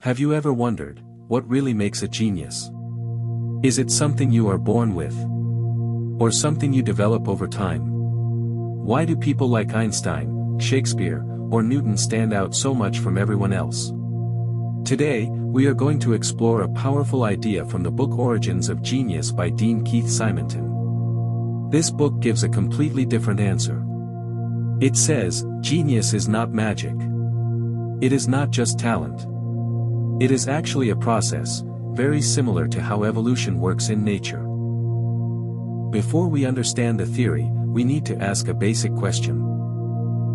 Have you ever wondered, what really makes a genius? Is it something you are born with? Or something you develop over time? Why do people like Einstein, Shakespeare, or Newton stand out so much from everyone else? Today, we are going to explore a powerful idea from the book Origins of Genius by Dean Keith Simonton. This book gives a completely different answer. It says, genius is not magic. It is not just talent. It is actually a process, very similar to how evolution works in nature. Before we understand the theory, we need to ask a basic question.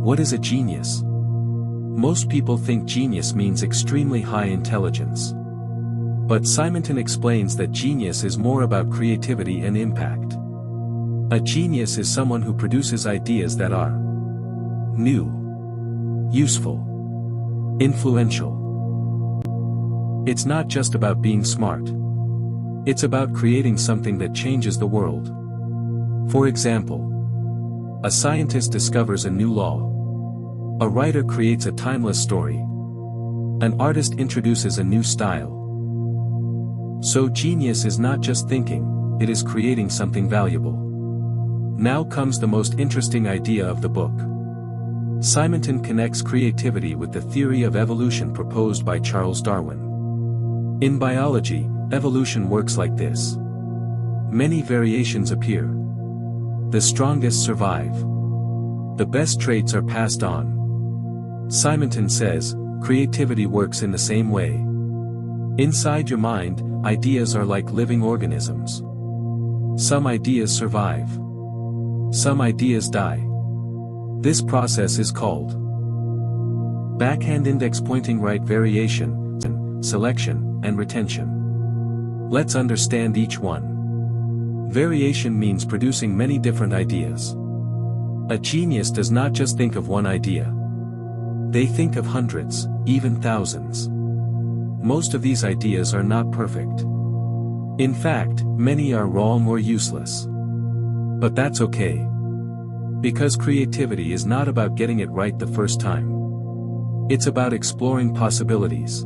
What is a genius? Most people think genius means extremely high intelligence. But Simonton explains that genius is more about creativity and impact. A genius is someone who produces ideas that are new, useful, influential. It's not just about being smart. It's about creating something that changes the world. For example, a scientist discovers a new law. A writer creates a timeless story. An artist introduces a new style. So genius is not just thinking, it is creating something valuable. Now comes the most interesting idea of the book. Simonton connects creativity with the theory of evolution proposed by Charles Darwin. In biology, evolution works like this. Many variations appear. The strongest survive. The best traits are passed on. Simonton says, creativity works in the same way. Inside your mind, ideas are like living organisms. Some ideas survive. Some ideas die. This process is called backhand index pointing right variation, selection, and retention. Let's understand each one. Variation means producing many different ideas. A genius does not just think of one idea. They think of hundreds, even thousands. Most of these ideas are not perfect. In fact, many are wrong or useless. But that's okay. Because creativity is not about getting it right the first time. It's about exploring possibilities.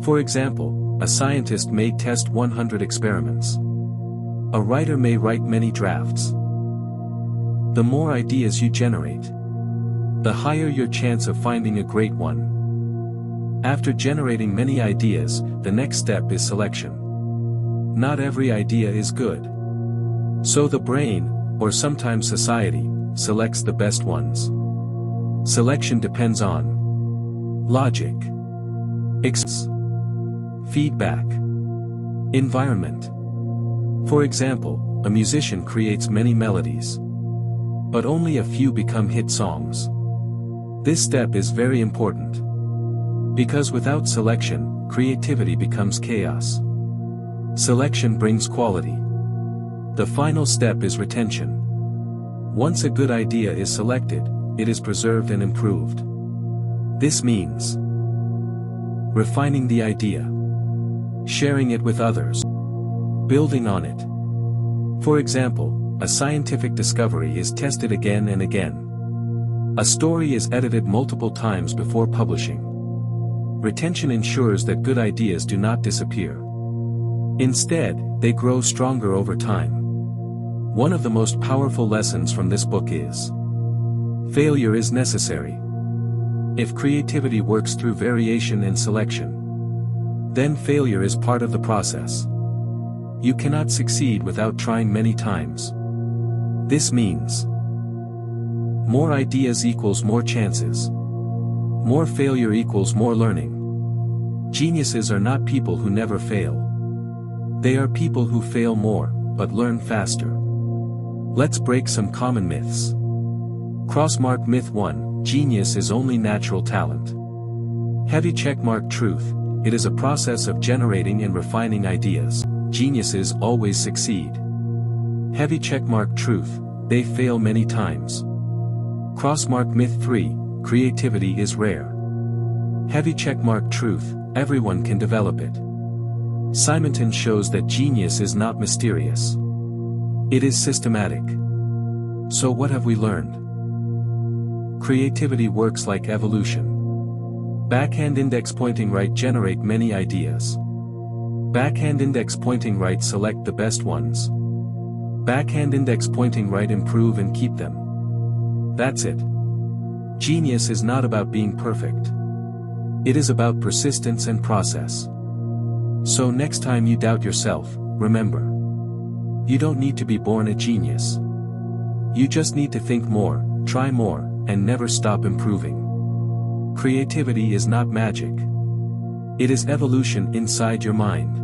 For example, a scientist may test 100 experiments. A writer may write many drafts. The more ideas you generate, the higher your chance of finding a great one. After generating many ideas, the next step is selection. Not every idea is good. So the brain, or sometimes society, selects the best ones. Selection depends on logic, feedback, environment. For example, a musician creates many melodies. But only a few become hit songs. This step is very important. Because without selection, creativity becomes chaos. Selection brings quality. The final step is retention. Once a good idea is selected, it is preserved and improved. This means refining the idea, sharing it with others, building on it. For example, a scientific discovery is tested again and again. A story is edited multiple times before publishing. Retention ensures that good ideas do not disappear. Instead, they grow stronger over time. One of the most powerful lessons from this book is failure is necessary. If creativity works through variation and selection, then failure is part of the process. You cannot succeed without trying many times. This means more ideas equals more chances. More failure equals more learning. Geniuses are not people who never fail. They are people who fail more, but learn faster. Let's break some common myths. Crossmark myth 1, genius is only natural talent. Heavy checkmark truth, it is a process of generating and refining ideas. Geniuses always succeed. Heavy checkmark truth, they fail many times. Crossmark myth 3, creativity is rare. Heavy checkmark truth, everyone can develop it. Simonton shows that genius is not mysterious. It is systematic. So what have we learned? Creativity works like evolution. Backhand index pointing right generate many ideas. Backhand index pointing right select the best ones. Backhand index pointing right improve and keep them. That's it. Genius is not about being perfect. It is about persistence and process. So next time you doubt yourself, remember. You don't need to be born a genius. You just need to think more, try more, and never stop improving. Creativity is not magic. It is evolution inside your mind.